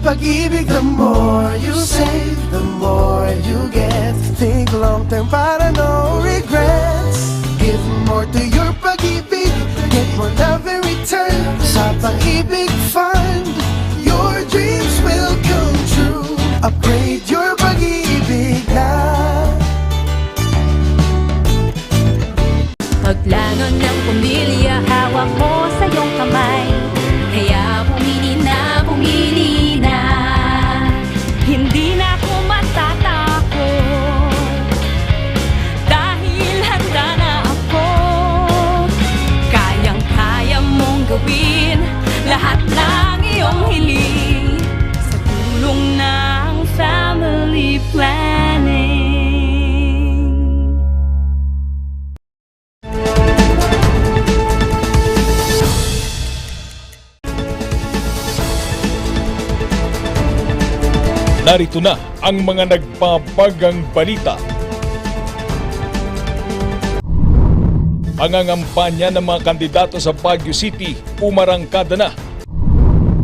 pag-ibig, the more you save, the more you get. Think long-term para no regrets. Give more to your pag-ibig, get more love in return. Sa Pag-ibig Fund, your dreams will come true. Upgrade your pag-ibig na. Paglanon ng pamilya, hawak mo sa iyong kamay. Kaya pumili na. Hindi na ako matatakot, dahil handa na ako. Kayang-kaya mong gawin lahat ng iyong hiling sa tulong ng family planning. Narito na ang mga nagbabagang balita. Pangangampanya ng mga kandidato sa Baguio City, umarangkada na.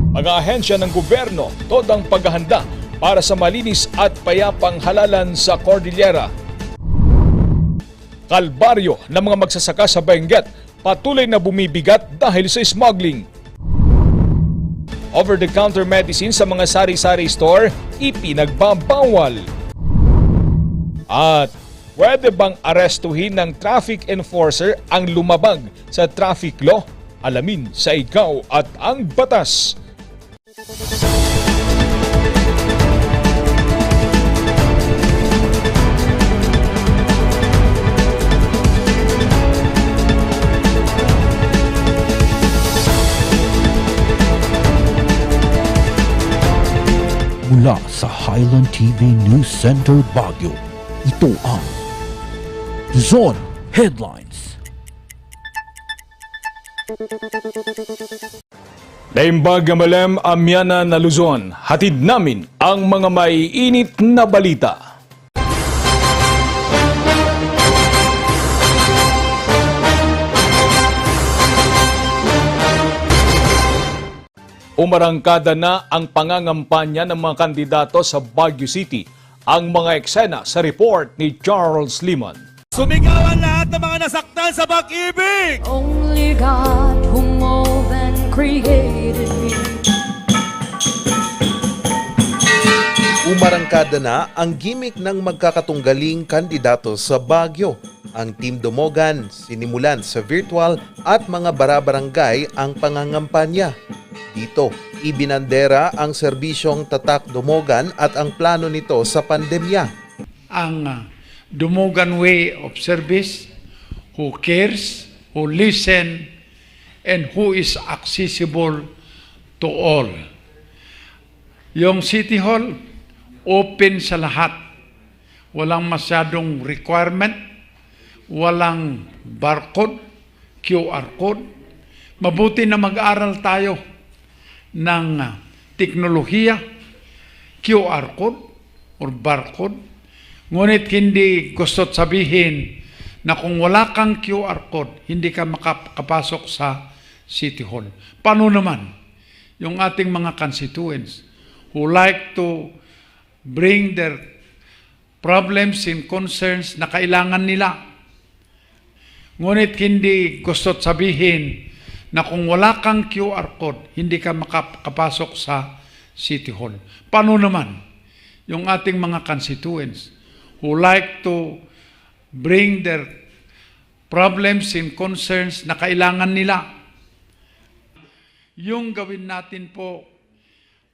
Mga ahensya ng gobyerno, todang paghahanda para sa malinis at payapang halalan sa Cordillera. Kalbaryo ng mga magsasaka sa Benguet, patuloy na bumibigat dahil sa smuggling. Over-the-counter medicine sa mga sari-sari store, ipinagbabawal. At pwede bang arestuhin ng traffic enforcer ang lumabag sa traffic law? Alamin sa Ikaw at ang Batas. Mula sa Highland TV News Center Baguio, ito ang Zone Headlines. Naimbag Malem Amyana na Luzon, hatid namin ang mga maiinit na balita. Umarangkada na ang pangangampanya ng mga kandidato sa Baguio City. Ang mga eksena sa report ni Charles Limon. Sumigawan lahat ng mga nasaktan sa pag-ibig! Only God who molded and created me. Umarangkada na ang gimmick ng magkakatunggaling kandidato sa Baguio. Ang Team Dumogan sinimulan sa virtual at mga bara-barangay ang pangangampanya. Dito, ibinandera ang serbisyong Tatak Dumogan at ang plano nito sa pandemya. Ang Dumogan way of service, who cares, who listen, and who is accessible to all. Yung City Hall, open sa lahat. Walang masyadong requirement, walang barcode, QR code. Mabuti na mag-aral tayo ng teknolohiya, QR code or barcode. Ngunit hindi gusto't sabihin na kung wala kang QR code, hindi ka makapasok sa City Hall. Paano naman yung ating mga constituents who like to bring their problems and concerns na kailangan nila? Ngunit hindi gusto't sabihin na kung wala kang QR code, hindi ka makapasok sa City Hall. Paano naman yung ating mga constituents who like to bring their problems and concerns na kailangan nila? Yung gawin natin po,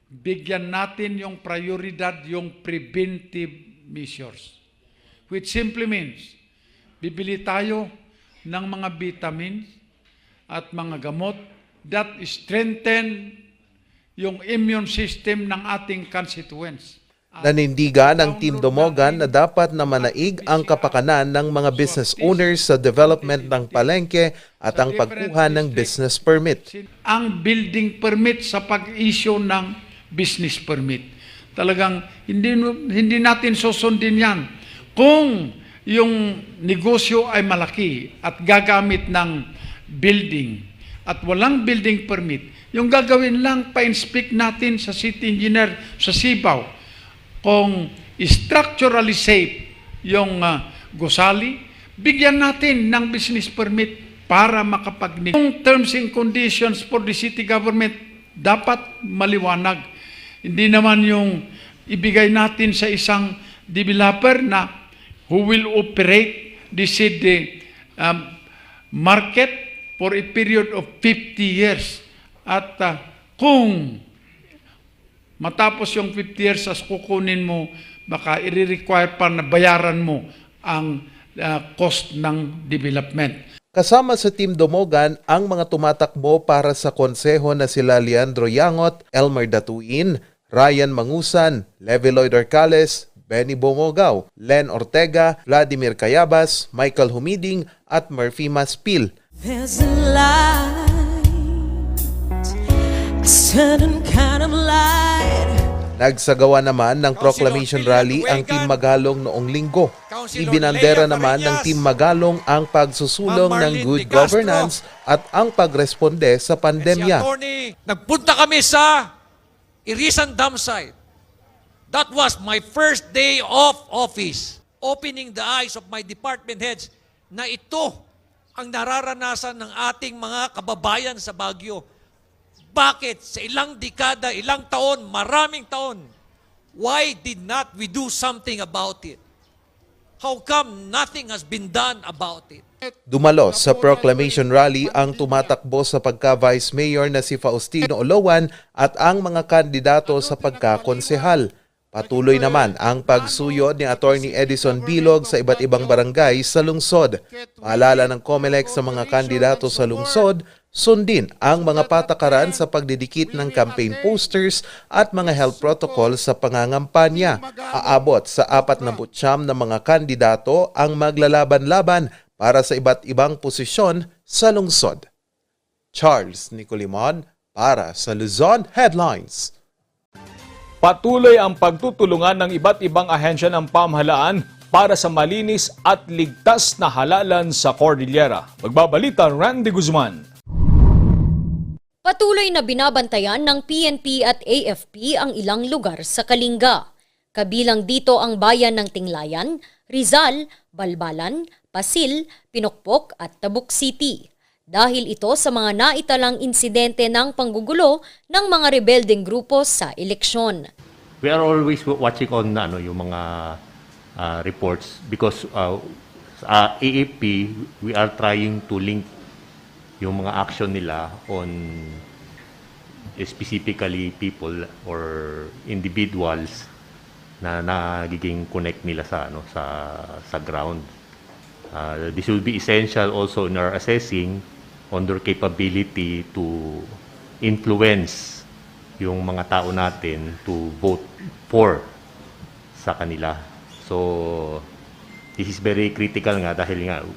bigyan natin yung prioridad, yung preventive measures. Which simply means, bibili tayo ng mga vitamins at mga gamot that strengthen yung immune system ng ating constituents. Nanindigan ng Team Dumogan na dapat na manaig ang kapakanan ng mga business owners sa development ng palengke at ang pagkuha ng business permit. Ang building permit sa pag-issue ng business permit. Talagang hindi natin susundin yan. Kung yung negosyo ay malaki at gagamit ng building at walang building permit, Yung gagawin lang, pa-inspect natin sa city engineer sa Sibaw kung structurally safe yung gusali, bigyan natin ng business permit para makapag-negosyo. Yung terms and conditions for the city government dapat maliwanag. Hindi naman yung ibigay natin sa isang developer na who will operate the city market for a period of 50 years. At kung matapos yung 50 years as kukunin mo, baka i-require pa na bayaran mo ang cost ng development. Kasama sa Team Dumogan ang mga tumatakbo para sa konseho na sila Leandro Yangot, Elmer Datuin, Ryan Mangusan, Levi Lloyd Orcales, Benny Bongogaw, Len Ortega, Vladimir Cayabas, Michael Humiding at Murphy Maspil. There's a light, a certain kind of light. Nagsagawa naman ng proclamation rally ang Team Magalong noong linggo. Ibinandera naman ng Team Magalong ang pagsusulong ng good governance at ang pagresponde sa pandemya. Nagpunta kami sa Irisan Dam site. That was my first day of office. Opening the eyes of my department heads na ito ang nararanasan ng ating mga kababayan sa Baguio. Bakit sa ilang dekada, ilang taon, maraming taon, why did not we do something about it? How come nothing has been done about it? Dumalo sa proclamation rally ang tumatakbo sa pagka-vice mayor na si Faustino Olowan at ang mga kandidato sa pagka-konsehal. Patuloy naman ang pagsuyo ni Attorney Edison Bilog sa iba't ibang barangay sa lungsod. Paalala ng COMELEC sa mga kandidato sa lungsod, sundin ang mga patakaran sa pagdidikit ng campaign posters at mga health protocol sa pangangampanya. Aabot sa 49 na mga kandidato ang maglalaban-laban para sa iba't ibang posisyon sa lungsod. Charles Nicolimon para sa Luzon Headlines. Patuloy ang pagtutulungan ng iba't ibang ahensya ng pamahalaan para sa malinis at ligtas na halalan sa Cordillera. Magbabalita Randy Guzman. Patuloy na binabantayan ng PNP at AFP ang ilang lugar sa Kalinga. Kabilang dito ang bayan ng Tinglayan, Rizal, Balbalan, Pasil, Pinokpok at Tabuk City. Dahil ito sa mga naitalang insidente ng panggugulo ng mga rebeldeng grupo sa eleksyon. We are always watching on yung mga reports because AFP, we are trying to link yung mga action nila on specifically people or individuals na nagiging connect nila sa ground. This will be essential also in our assessing on their capability to influence yung mga tao natin to vote for sa kanila. So, this is very critical nga dahil nga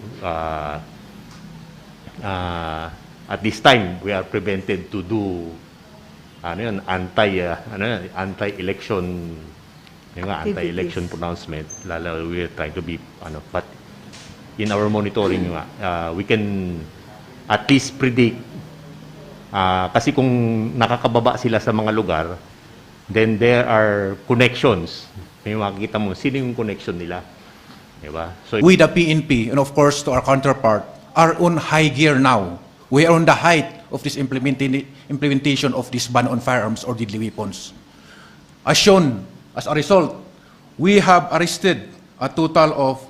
at this time we are prevented to do anti-election anti-election pronouncement. Lalo we are trying to be but in our monitoring we can at least predict kasi kung nakakababa sila sa mga lugar, then there are connections. May makikita mo sino yung connection nila, diba? So we the PNP and of course to our counterpart are on high gear now. We are on the height of this implementation of this ban on firearms or deadly weapons. As shown, as a result, we have arrested a total of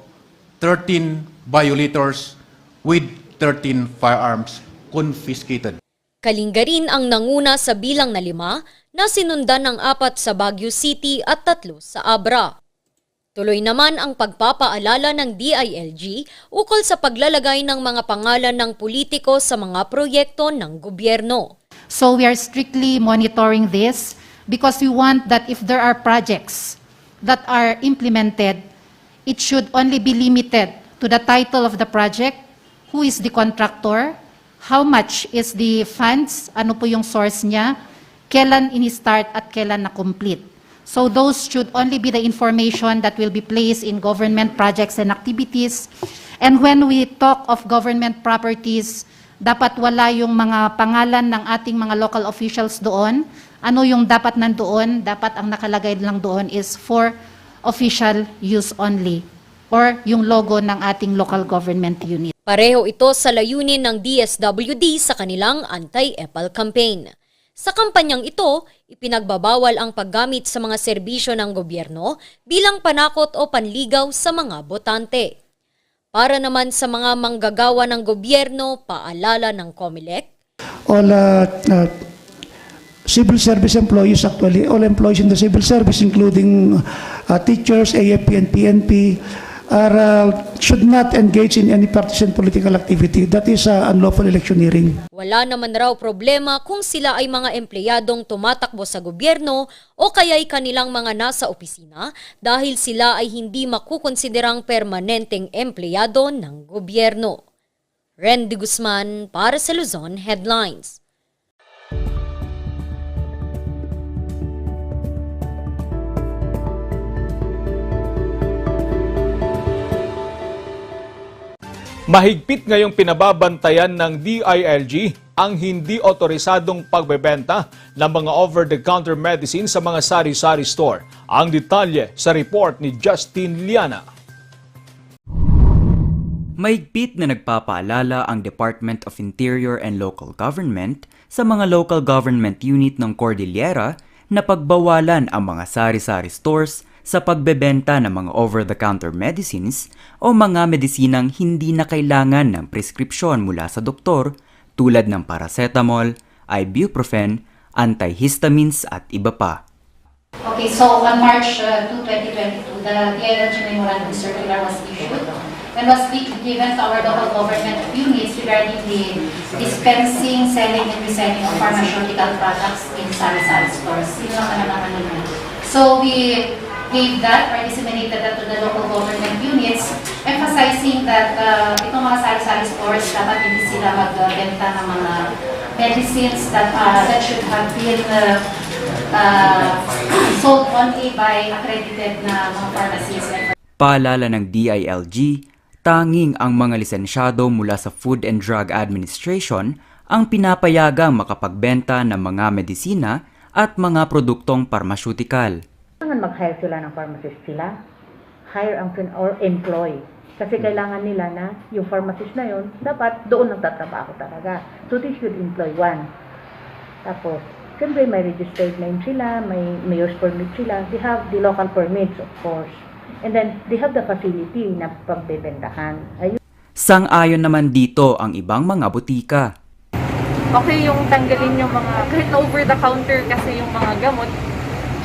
13 violators with 13 firearms confiscated. Kalinga rin ang nanguna sa bilang na 5 na sinundan ng 4 sa Baguio City at 3 sa Abra. Tuloy naman ang pagpapaalala ng DILG ukol sa paglalagay ng mga pangalan ng politiko sa mga proyekto ng gobyerno. So we are strictly monitoring this because we want that if there are projects that are implemented, it should only be limited to the title of the project, who is the contractor, how much is the funds, ano po yung source niya, kailan ini-start at kailan na-complete. So those should only be the information that will be placed in government projects and activities. And when we talk of government properties, Dapat wala yung mga pangalan ng ating mga local officials doon. Ano yung dapat nandoon? Dapat ang nakalagay lang doon is for official use only or yung logo ng ating local government unit. Pareho ito sa layunin ng DSWD sa kanilang anti-EPAL campaign. Sa kampanyang ito, ipinagbabawal ang paggamit sa mga serbisyo ng gobyerno bilang panakot o panligaw sa mga botante. Para naman sa mga manggagawa ng gobyerno, paalala ng COMELEC, all civil service employees, actually all employees in the civil service including teachers, AFP and PNP should not engage in any partisan political activity. That is unlawful electioneering. wala naman raw problema kung sila ay mga empleyadong tumatakbo sa gobyerno o kaya'y kanilang mga nasa opisina dahil sila ay hindi makukonsiderang permanenteng empleyado ng gobyerno. Randy Guzman para sa Luzon Headlines. Mahigpit ngayong pinababantayan ng DILG ang hindi otorisadong pagbebenta ng mga over-the-counter medicine sa mga sari-sari store. Ang detalye sa report ni Justin Liana. Mahigpit na nagpapaalala ang Department of Interior and Local Government sa mga local government unit ng Cordillera na pagbawalan ang mga sari-sari stores sa pagbebenta ng mga over-the-counter medicines o mga medisinang hindi na kailangan ng preskripsyon mula sa doktor tulad ng paracetamol, ibuprofen, antihistamines at iba pa. Okay, so on March 2, 2022, the DILG Memorandum Circular was issued and was given to our local government units regarding the dispensing, selling, and reselling of pharmaceutical products in sari-sari stores. Yun lang naman nila. So we gave that or disseminated that to the local government units, emphasizing that itong mga sari-sari stores dapat hindi sila magbenta ng mga medicines that should have been sold only by accredited na mga pharmacies. Paalala ng DILG, tanging ang mga lisensyado mula sa Food and Drug Administration ang pinapayagang makapagbenta ng mga medisina at mga produktong pharmaceutical. Kailangan mag-hire sila ng pharmacist sila, hire or employ. Kasi kailangan nila na yung pharmacist na yun, dapat doon nagtatrabaho talaga. So they should employ one. Tapos, siyempre may registered name sila, may mayor's permit sila. They have the local permits, of course. And then, they have the facility na pagbebentahan. Sang-ayon naman dito ang ibang mga butika. Okay yung tanggalin yung mga, kahit over-the-counter kasi yung mga gamot,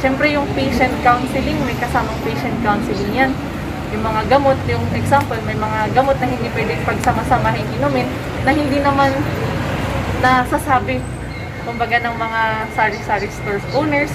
siyempre yung patient counseling, may kasamang patient counseling yan. Yung mga gamot, yung example, may mga gamot na hindi pwedeng pagsama-samahin inumin, na hindi naman nasasabi, kumbaga ng mga sari-sari stores owners.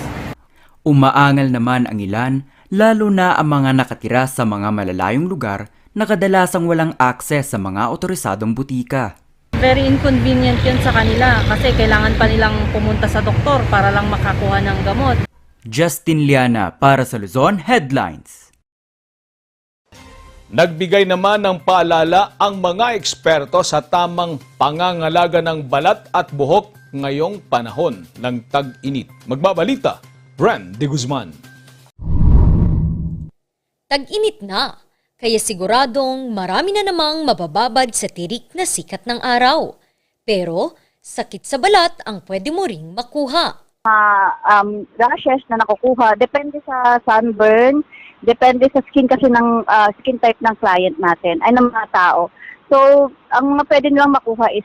Umaangal naman ang ilan, lalo na ang mga nakatira sa mga malalayong lugar na kadalasang walang akses sa mga otorisadong butika. Very inconvenient yun sa kanila kasi kailangan pa nilang pumunta sa doktor para lang makakuha ng gamot. Justin Liana para sa Luzon Headlines. Nagbigay naman ng paalala ang mga eksperto sa tamang pangangalaga ng balat at buhok ngayong panahon ng tag-init. Magbabalita, Randy Guzman. Tag-init na, kaya siguradong marami na namang mabababad sa tirik na sikat ng araw. Pero sakit sa balat ang pwede mo ring makuha. Rashes na nakukuha, depende sa sunburn, depende sa skin kasi ng skin type ng client natin, ay ng mga tao. So, ang pwede nilang makuha is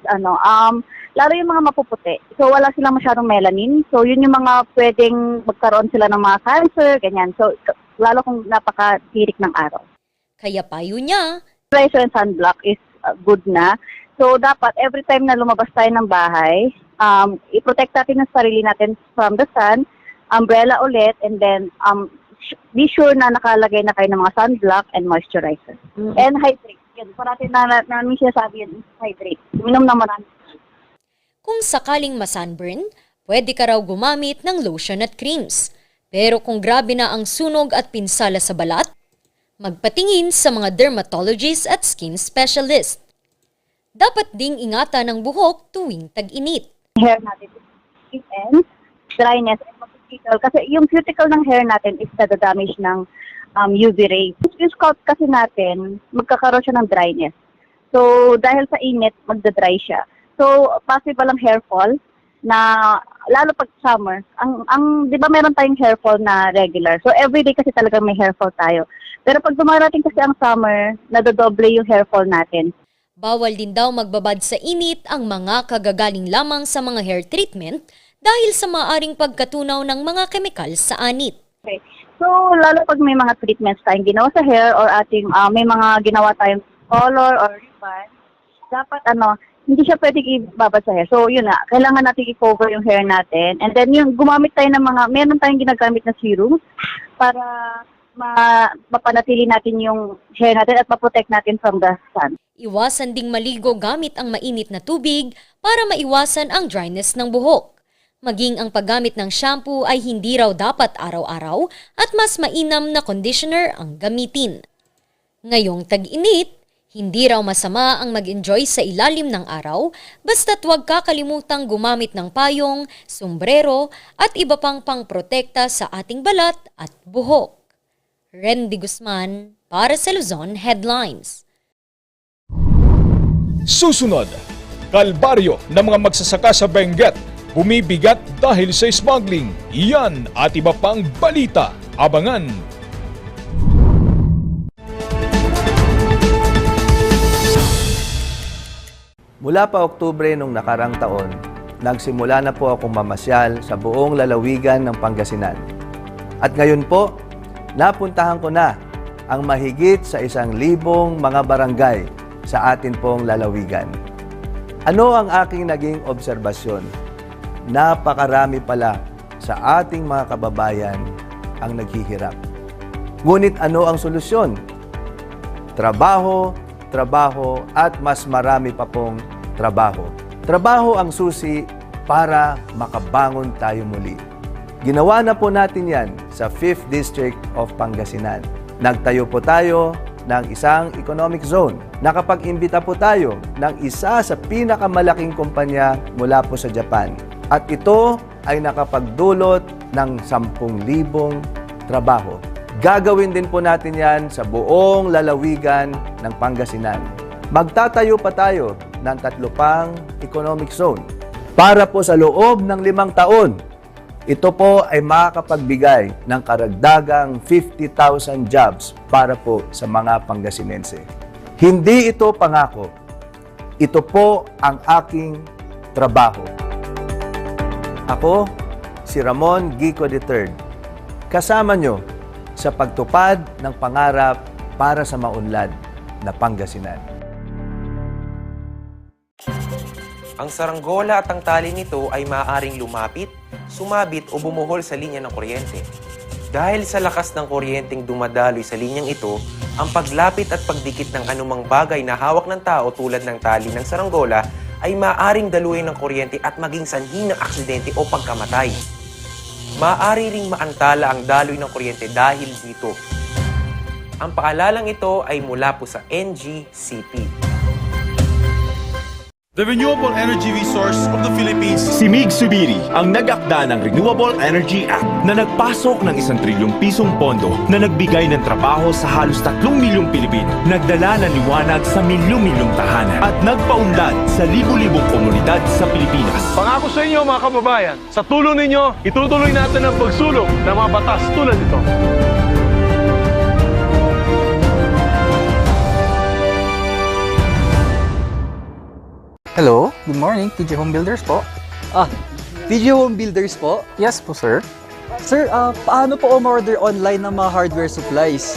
lalo yung mga mapuputi. So, wala silang masyadong melanin. So, yun yung mga pwedeng magkaroon sila ng mga cancer, ganyan. So, lalo kung napakatirik ng araw. Kaya payo niya, Moisturizer and sunblock is good na. So, dapat every time na lumabas tayo ng bahay, i-protect natin ang sarili natin from the sun, umbrella ulit, and then be sure na nakalagay na kayo ng mga sunblock and moisturizer. And hydrate. Yan, parating namin siya sabi yan, hydrate. Minom na marami. kung sakaling masunburn, pwede ka raw gumamit ng lotion at creams. Pero kung grabe na ang sunog at pinsala sa balat, magpatingin sa mga dermatologist at skin specialist. Dapat ding ingatan ang buhok tuwing tag-init. Hair natin is and dryness and mosquito. Kasi yung cuticle ng hair natin is nadadamage ng UV rays. Yung scalp kasi natin, magkakaroon siya ng dryness. So, dahil sa init, magda-dry siya. So, possible ang hair fall na, lalo pag summer, di ba meron tayong hair fall na regular? So, everyday kasi talaga may hair fall tayo. Pero pag dumarating kasi ang summer, nadodoble yung hair fall natin. Bawal din daw magbabad sa init ang mga kagagaling lamang sa mga hair treatment dahil sa maaring pagkatunaw ng mga kemikal sa anit. Okay. So, lalo pag may mga treatments tayong ginawa sa hair or ating may mga ginawa tayong color or ribbon, dapat hindi siya pwedeng ibabad sa hair. So, yun na, kailangan natin i-cover yung hair natin. And then, yung gumamit tayo ng meron tayong ginagamit na serums para mapanatili natin yung hair natin at maprotect natin from the sun. Iwasan ding maligo gamit ang mainit na tubig para maiwasan ang dryness ng buhok. Maging ang paggamit ng shampoo ay hindi raw dapat araw-araw at mas mainam na conditioner ang gamitin. Ngayong tag-init, hindi raw masama ang mag-enjoy sa ilalim ng araw basta't huwag kakalimutang gumamit ng payong, sombrero at iba pang pangprotekta sa ating balat at buhok. Rendy Guzman para sa Luzon Headlines. Susunod, kalbaryo ng mga magsasaka sa Benguet, bumibigat dahil sa smuggling. Iyan at iba pang balita. Abangan! Mula pa Oktubre nung nakarang taon, nagsimula na po akong mamasyal sa buong lalawigan ng Pangasinan. At ngayon po, napuntahan ko na ang mahigit sa 1,000 mga barangay sa atin pong lalawigan. Ano ang aking naging obserbasyon? Napakarami pala sa ating mga kababayan ang naghihirap. Ngunit ano ang solusyon? Trabaho, trabaho at mas marami pa pong trabaho. Trabaho ang susi para makabangon tayo muli. Ginawa na po natin yan sa 5th District of Pangasinan. Nagtayo po tayo ng isang economic zone. Nakapag-imbita po tayo ng isa sa pinakamalaking kumpanya mula po sa Japan. At ito ay nakapagdulot ng 10,000 trabaho. Gagawin din po natin yan sa buong lalawigan ng Pangasinan. Magtatayo pa tayo ng 3 pang economic zone. Para po sa loob ng 5 taon, ito po ay makakapagbigay ng karagdagang 50,000 jobs para po sa mga Pangasinense. Hindi ito pangako. Ito po ang aking trabaho. Ako, si Ramon Gico III, kasama nyo sa pagtupad ng pangarap para sa maunlad na Pangasinan. Ang saranggola at ang tali nito ay maaaring lumapit, sumabit o bumuhol sa linya ng kuryente. Dahil sa lakas ng kuryenteng dumadaloy sa linyang ito, ang paglapit at pagdikit ng anumang bagay na hawak ng tao tulad ng tali ng saranggola ay maaaring daluyin ng kuryente at maging sanhi ng aksidente o pagkamatay. Maaari ring maantala ang daloy ng kuryente dahil dito. Ang paalalang ito ay mula po sa NGCP. The Renewable Energy Resource of the Philippines. Si Mig Subiri ang nag-akda ng Renewable Energy Act na nagpasok ng 1 trilyong pisong pondo na nagbigay ng trabaho sa halos 3 milyong Pilipino, nagdala ng liwanag sa milyon-milyong tahanan at nagpaunlad sa libu-libong komunidad sa Pilipinas. Pangako sa inyo mga kababayan, sa tulong ninyo, itutuloy natin ang pagsulong ng mga batas tulad nito. Hello, good morning, TJ Home Builders po. TJ Home Builders po? Yes po, sir. Sir, paano po ma-order online ng mga hardware supplies?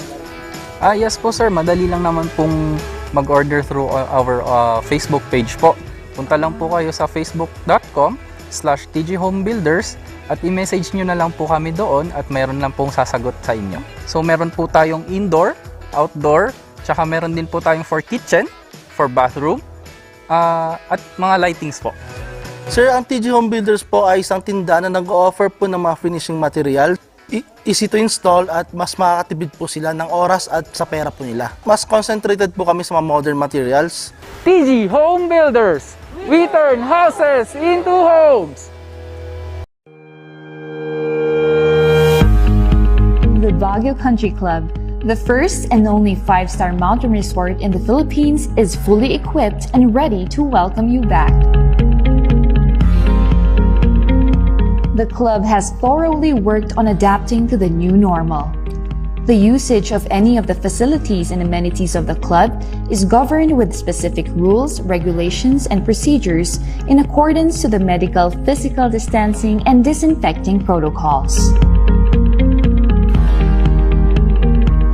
Yes po, sir. Madali lang naman pong mag-order through our Facebook page po. Punta lang po kayo sa facebook.com/TJHomebuilders at i-message nyo na lang po kami doon at meron lang pong sasagot sa inyo. So, meron po tayong indoor, outdoor, tsaka meron din po tayong for kitchen, for bathroom, at mga lightings po. Sir, ang TJ Home Builders po ay isang tindahan na nag-o-offer po ng mga finishing material. easy to install at mas makakatipid po sila ng oras at sa pera po nila. Mas concentrated po kami sa mga modern materials. TG Home Builders, we turn houses into homes. The Baguio Country Club, the first and only 5-star mountain resort in the Philippines, is fully equipped and ready to welcome you back. The club has thoroughly worked on adapting to the new normal. The usage of any of the facilities and amenities of the club is governed with specific rules, regulations, and procedures in accordance to the medical, physical distancing, and disinfecting protocols.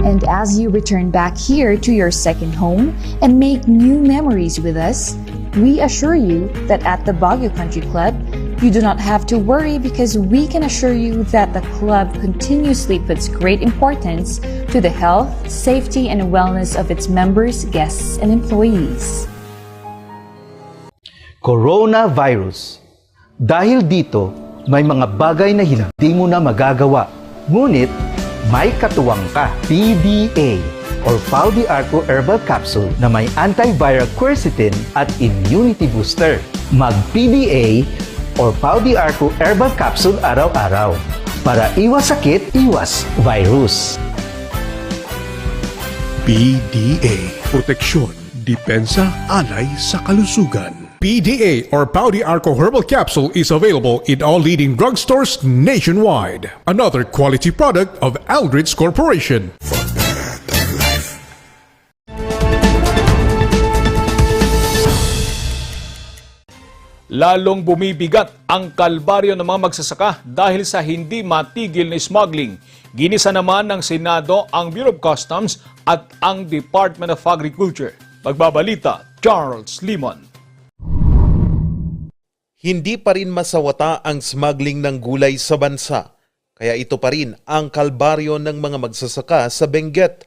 And as you return back here to your second home and make new memories with us, we assure you that at the Baguio Country Club, you do not have to worry because we can assure you that the club continuously puts great importance to the health, safety, and wellness of its members, guests, and employees. Coronavirus. Dahil dito, may mga bagay na hindi mo na magagawa. Ngunit, may katuwang ka. PDA or Pau de Arco Herbal Capsule na may antiviral quercetin at immunity booster. Mag-PDA or Pau de Arco Herbal Capsule araw-araw para iwas sakit, iwas virus. PDA. Proteksyon, depensa, alay sa kalusugan. PDA or Pau de Arco Herbal Capsule is available in all leading drugstores nationwide. Another quality product of Aldrich Corporation. Lalong bumibigat ang kalbaryo ng mga magsasaka dahil sa hindi matigil na smuggling. Ginisa naman ng Senado ang Bureau of Customs at ang Department of Agriculture. Magbabalita, Charles Limon. Hindi pa rin masawata ang smuggling ng gulay sa bansa. Kaya ito pa rin ang kalbaryo ng mga magsasaka sa Benguet.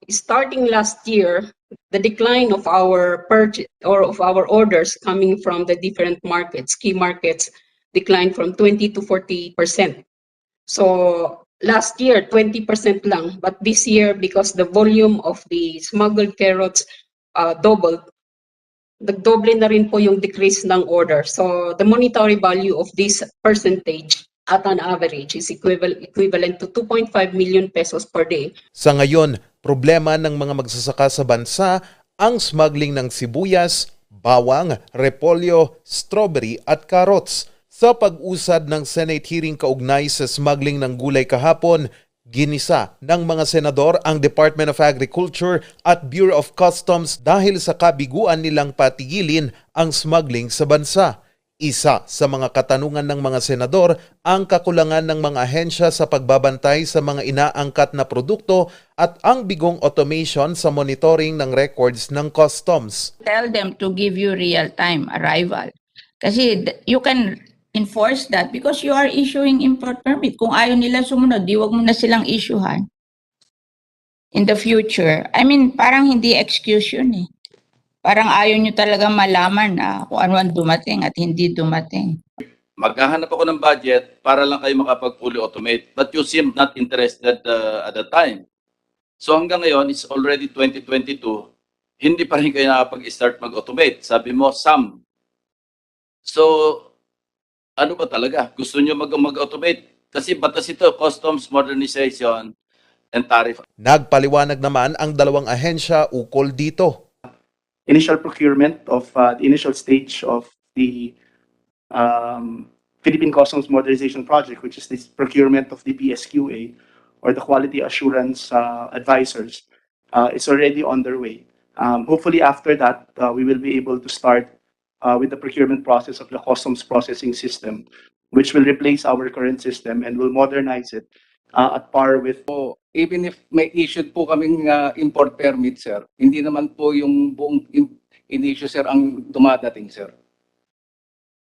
Starting last year, the decline of our purchase or of our orders coming from the different markets, key markets, declined from 20 to 40%. So last year, 20% lang. But this year, because the volume of the smuggled carrots doubled, nagdoble na rin po yung decrease ng order. So the monetary value of this percentage at an average is equivalent to 2.5 million pesos per day. Sa ngayon, problema ng mga magsasaka sa bansa ang smuggling ng sibuyas, bawang, repolyo, strawberry at carrots. Sa pag-usad ng Senate hearing kaugnay sa smuggling ng gulay kahapon, ginisa ng mga senador ang Department of Agriculture at Bureau of Customs dahil sa kabiguan nilang patigilin ang smuggling sa bansa. Isa sa mga katanungan ng mga senador ang kakulangan ng mga ahensya sa pagbabantay sa mga inaangkat na produkto at ang bigong automation sa monitoring ng records ng customs. Tell them to give you real-time arrival. Kasi you can enforce that because you are issuing import permit. Kung ayaw nila sumunod, di wag mo na silang issuehan. In the future. I mean, parang hindi excuse yun eh. Parang ayaw nyo talaga malaman na kung ano ang dumating at hindi dumating. Maghahanap ako ng budget para lang kayo makapag-fully automate. But you seem not interested at the time. So hanggang ngayon, it's already 2022, hindi pa rin kayo nakapag-start mag-automate. Sabi mo, some. So, ano ba talaga? Gusto nyo mag-automate? Kasi batas ito, Customs Modernization and Tariff. Nagpaliwanag naman ang dalawang ahensya ukol dito. Initial procurement of the initial stage of the Philippine Customs Modernization Project, which is this procurement of the PSQA or the Quality Assurance Advisors, is already underway. Hopefully after that, we will be able to start with the procurement process of the customs processing system, which will replace our current system and will modernize it at par with... Even if may issued po kaming import permit, sir, hindi naman po yung buong in-issue, sir, ang dumadating, sir.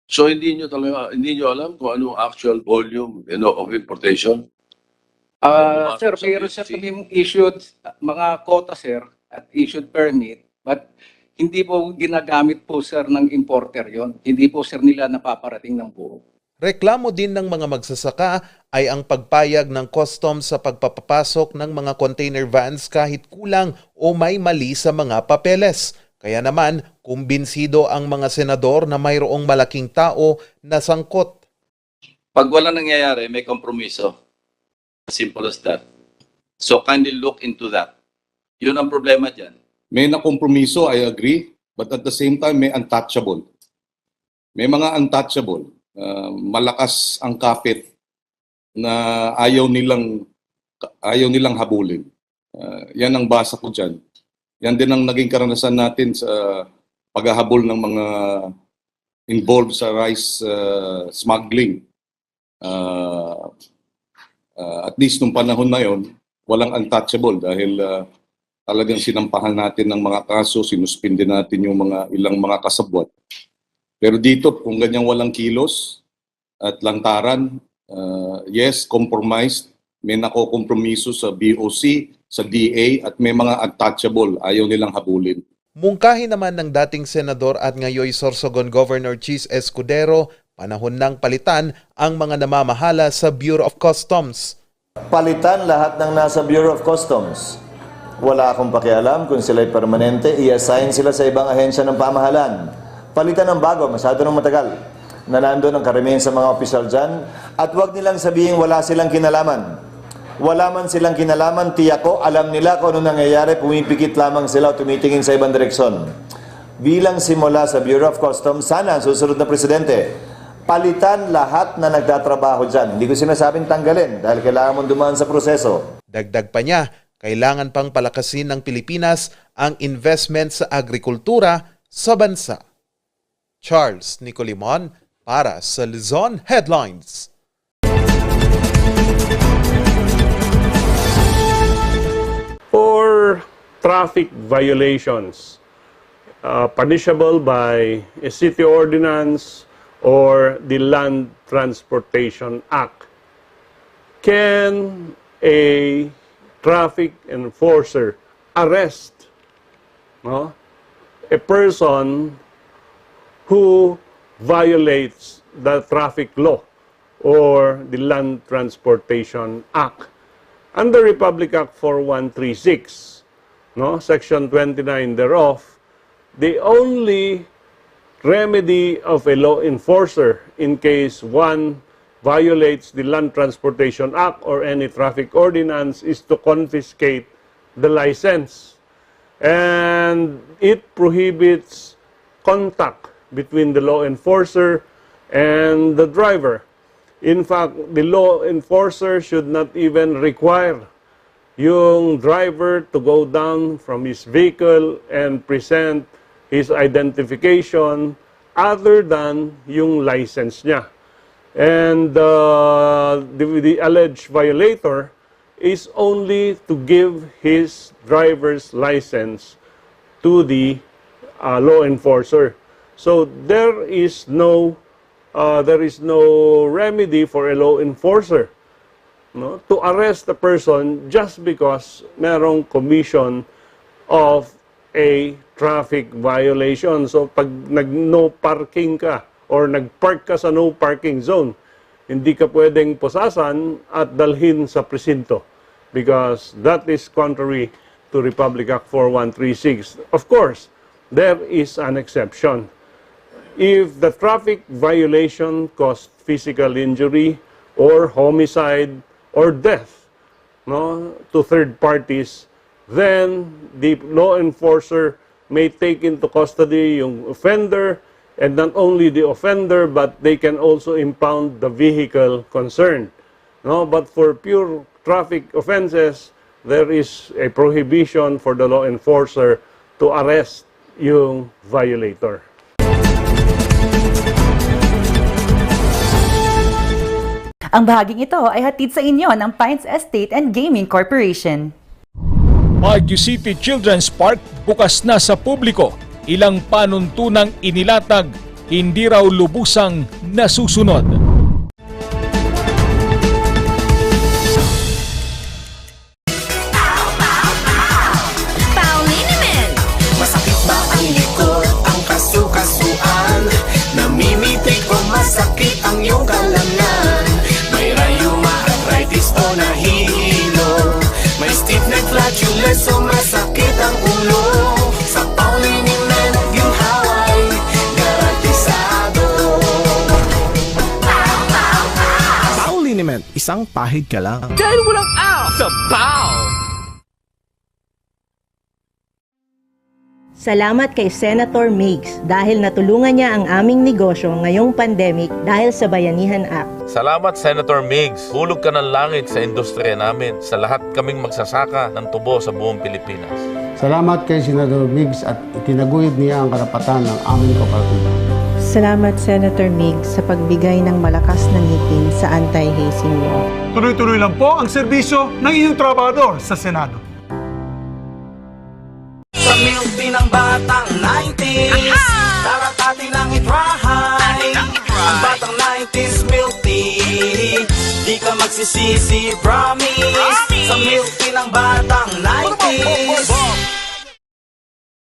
So hindi nyo alam kung ano actual volume of importation? Sir, mayroon sir kaming issued mga quota, sir, at issued permit, but hindi po ginagamit po, sir, ng importer yon. Hindi po, sir, nila napaparating ng buo. Reklamo din ng mga magsasaka ay ang pagpayag ng customs sa pagpapapasok ng mga container vans kahit kulang o may mali sa mga papeles. Kaya naman, kumbinsido ang mga senador na mayroong malaking tao na sangkot. Pag wala nangyayari, may kompromiso. Simple as that. So kindly look into that. Yun ang problema dyan. May nakompromiso, I agree. But at the same time, may untouchable. May mga untouchable. Malakas ang kapit na ayaw nilang habulin. Yan ang basa ko dyan. Yan din ang naging karanasan natin sa paghahabol ng mga involved sa rice smuggling. At least nung panahon na yon, walang untouchable dahil talagang sinampahan natin ng mga kaso, sinuspinde natin yung ilang mga kasabwat. Pero dito, kung ganyang walang kilos at lantaran, yes, compromised, may nakokompromiso sa BOC, sa DA, at may mga untouchable, ayaw nilang habulin. Mungkahi naman ng dating senador at ngayoy Sorsogon Governor Chis Escudero, panahon ng palitan ang mga namamahala sa Bureau of Customs. Palitan lahat ng nasa Bureau of Customs. Wala akong pakialam kung sila'y permanente, i-assign sila sa ibang ahensya ng pamahalaan. Palitan ng bago, masyado nang matagal, na nandun ang karamihan sa mga opisyal dyan, at huwag nilang sabihin wala silang kinalaman. Wala man silang kinalaman, tiyak ko, alam nila kung ano nangyayari, pumipikit lamang sila o tumitingin sa ibang direksyon. Bilang simula sa Bureau of Customs, sana ang susunod na presidente, palitan lahat na nagtatrabaho dyan. Hindi ko sinasabing tanggalin dahil kailangan mong dumaan sa proseso. Dagdag pa niya, kailangan pang palakasin ng Pilipinas ang investment sa agrikultura sa bansa. Charles Nicolimon para sa Luzon Headlines. For traffic violations punishable by a city ordinance or the Land Transportation Act, can a traffic enforcer arrest a person who violates the traffic law or the Land Transportation Act? Under Republic Act 4136, Section 29 thereof, the only remedy of a law enforcer in case one violates the Land Transportation Act or any traffic ordinance is to confiscate the license. And it prohibits contact between the law enforcer and the driver. In fact, the law enforcer should not even require yung driver to go down from his vehicle and present his identification other than yung license niya. And the alleged violator is only to give his driver's license to the law enforcer. So there is no remedy for a law enforcer to arrest a person just because merong commission of a traffic violation. So pag nag-no parking ka or nag-park ka sa no parking zone, hindi ka pwedeng pusasan at dalhin sa presinto because that is contrary to Republic Act 4136. Of course, there is an exception. If the traffic violation caused physical injury or homicide or death to third parties, then the law enforcer may take into custody yung offender, and not only the offender, but they can also impound the vehicle concerned. But for pure traffic offenses, there is a prohibition for the law enforcer to arrest yung violator. Ang bahaging ito ay hatid sa inyo ng Pines Estate and Gaming Corporation. Baguio City Children's Park bukas na sa publiko. Ilang panuntunang inilatag, hindi raw lubusang nasusunod. Masakit ba ang likod, ang kasukasuan? Namimitig o masakit ang iyong kalan? isang pahid ka lang. Dahil walang out sa POW! Salamat kay Senator Migs dahil natulungan niya ang aming negosyo ngayong pandemic dahil sa Bayanihan Act. Salamat, Senator Migs. Hulog ka ng langit sa industriya namin. Sa lahat kaming magsasaka ng tubo sa buong Pilipinas. Salamat kay Senator Migs at itinaguyod niya ang karapatan ng aming kooperatiba. Salamat, Senator Migs, sa pagbigay ng malakas na ngipin sa anti-hazing law. Tuloy-tuloy lang po ang serbisyo ng inyong trabahador sa Senado. Sa milk ng batang 90s, tara't atin ang i-try. Ang batang 90s milk tea, di ka magsisisi, promise. Sa milk ng batang 90s.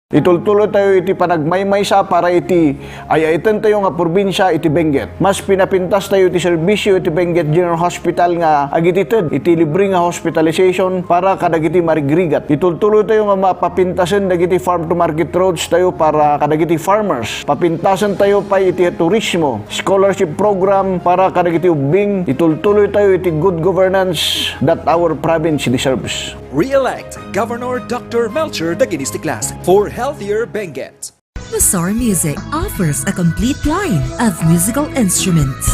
Itultulo tayo iti panagmaymay sa para iti ayaitan tayo nga probinsya iti Benguet. Mas pinapintas tayo iti serbisyo iti Benguet General Hospital nga agitited iti libre nga hospitalization para kadagiti marigrigat. Itultulo tayo nga mapapintasan dagiti farm to market roads tayo para kadagiti farmers. Papintasan tayo pa iti turismo, scholarship program para kadagiti ubing. Itultuloy tayo iti good governance that our province deserves. Re-elect Governor Dr. Melcher Daginistiklas for healthier Benguet. Mazar Music offers a complete line of musical instruments.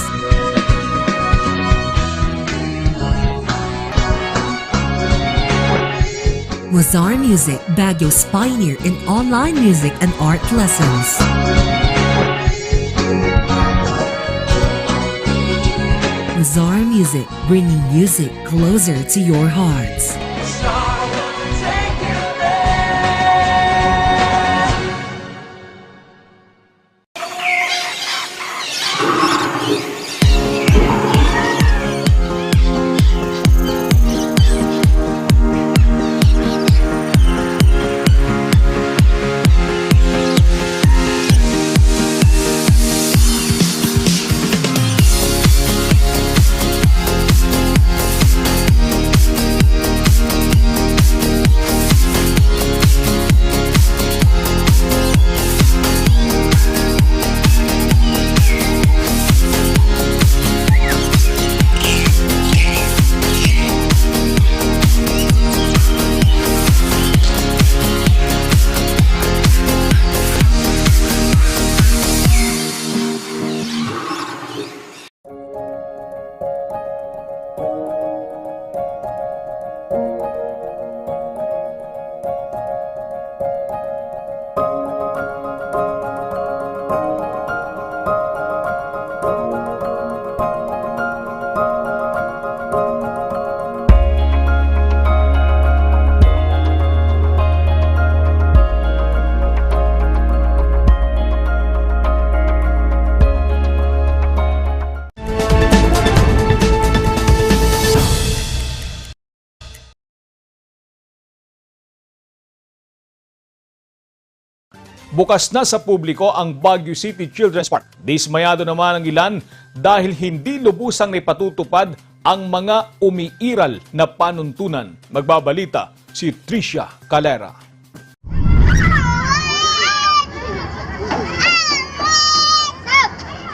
Mazar Music, Baguio's pioneer in online music and art lessons. Mazar Music, bringing music closer to your hearts. Bukas na sa publiko ang Baguio City Children's Park. Dismayado naman ang ilan dahil hindi lubusang naipatutupad ang mga umiiral na panuntunan. Magbabalita si Tricia Calera.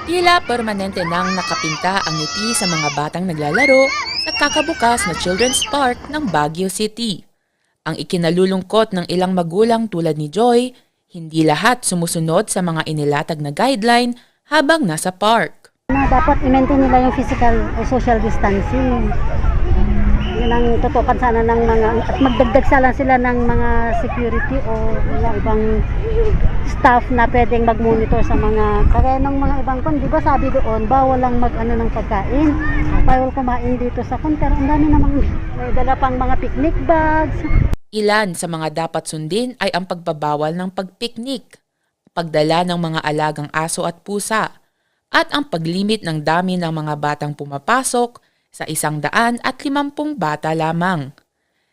Tila permanente nang nakapinta ang ngiti sa mga batang naglalaro sa kakabukas na Children's Park ng Baguio City. Ang ikinalulungkot ng ilang magulang tulad ni Joy, hindi lahat sumusunod sa mga inilatag na guideline habang nasa park. Dapat i-maintain nila yung physical o social distancing. Yun ang tutukan sana ng mga, at magdagdag sana sila ng mga security o mga ibang staff na pwedeng mag-monitor sa mga, kaya ng mga ibang kon, di ba sabi doon, bawal lang mag-ano ng pagkain, bawal kumain dito sa kon, pero ang dami namang may dala pang mga picnic bags. Ilan sa mga dapat sundin ay ang pagbabawal ng pagpiknik, pagdala ng mga alagang aso at pusa, at ang paglimit ng dami ng mga batang pumapasok sa 150 bata lamang.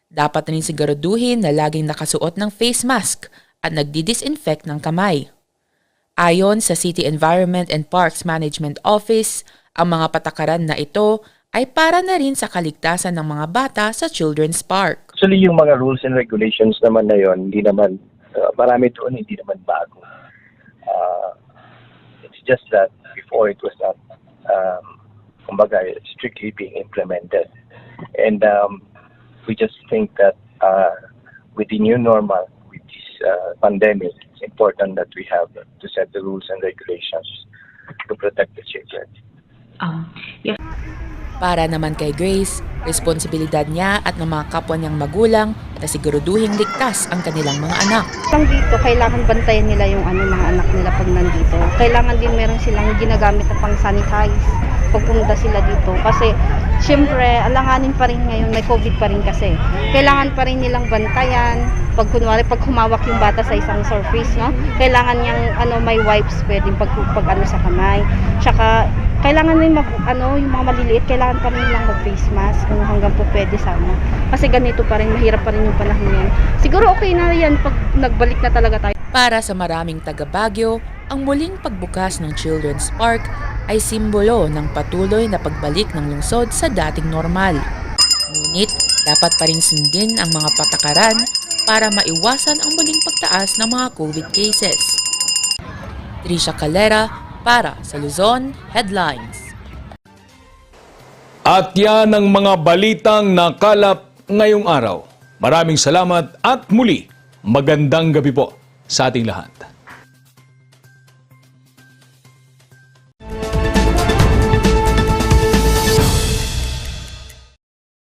Dapat rin siguraduhin na laging nakasuot ng face mask at nagdi-disinfect ng kamay. Ayon sa City Environment and Parks Management Office, ang mga patakaran na ito ay para na rin sa kaligtasan ng mga bata sa Children's Park. Actually, yung mga rules and regulations naman na yun, hindi naman, marami doon hindi naman bago. It's just that before it was not kumbaga, strictly being implemented. And we just think that with the new normal, with this pandemic, it's important that we have to set the rules and regulations to protect the children. Para naman kay Grace, responsibilidad niya at ng mga kapwa niyang magulang na siguraduhing ligtas ang kanilang mga anak. Dito, kailangan bantayan nila yung mga anak nila pag nandito. Kailangan din meron silang ginagamit na pang-sanitize pag pumunta sila dito. Kasi, syempre, alanganin pa rin ngayon, may COVID pa rin kasi. Kailangan pa rin nilang bantayan. Pag kunwari, pag humawak yung bata sa isang surface, no? Kailangan niyang may wipes pwedeng pag sa kamay. Tsaka, kailangan din yung mga maliliit, kailangan pa rin nilang mag-face mask hanggang po pwede sana. Kasi ganito pa rin, mahirap pa rin yung panahon yan. Siguro okay na yan pag nagbalik na talaga tayo. Para sa maraming taga Baguio, ang muling pagbukas ng Children's Park ay simbolo ng patuloy na pagbalik ng lungsod sa dating normal. Ngunit, dapat pa rin sundin ang mga patakaran para maiwasan ang muling pagtaas ng mga COVID cases. Trisha Calera, para sa Luzon Headlines. At yan ang mga balitang nakalap ngayong araw. Maraming salamat at muli, magandang gabi po sa ating lahat.